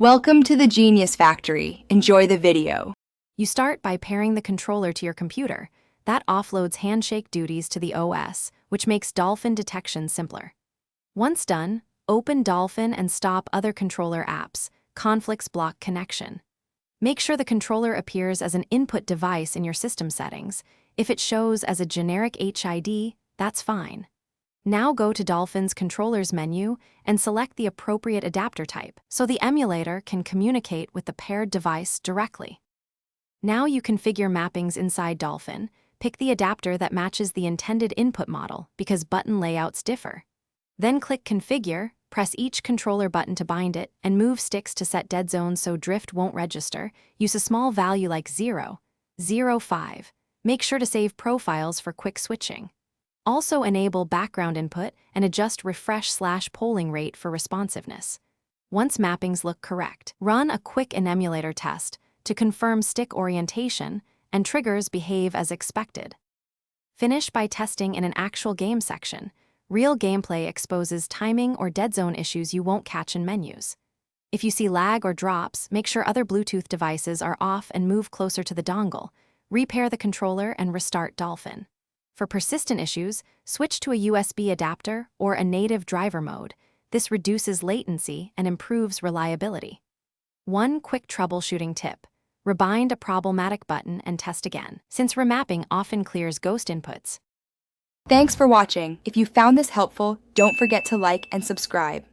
Welcome to the Genius Factory. Enjoy the video. You start by pairing the controller to your computer. That offloads handshake duties to the OS, which makes Dolphin detection simpler. Once done, open Dolphin and stop other controller apps. Conflicts block connection. Make sure the controller appears as an input device in your system settings. If it shows as a generic HID, that's fine. Now go to Dolphin's Controllers menu and select the appropriate adapter type so the emulator can communicate with the paired device directly. Now you configure mappings inside Dolphin. Pick the adapter that matches the intended input model because button layouts differ. Then click Configure, press each controller button to bind it, and move sticks to set dead zones so drift won't register. Use a small value like 0, 0.5. Make sure to save profiles for quick switching. Also enable background input and adjust refresh/polling rate for responsiveness. Once mappings look correct, run a quick emulator test to confirm stick orientation and triggers behave as expected. Finish by testing in an actual game section. Real gameplay exposes timing or dead zone issues you won't catch in menus. If you see lag or drops, make sure other Bluetooth devices are off and move closer to the dongle. Repair the controller and restart Dolphin. For persistent issues, switch to a USB adapter or a native driver mode. This reduces latency and improves reliability. One quick troubleshooting tip: rebind a problematic button and test again, since remapping often clears ghost inputs. Thanks for watching. If you found this helpful, don't forget to like and subscribe.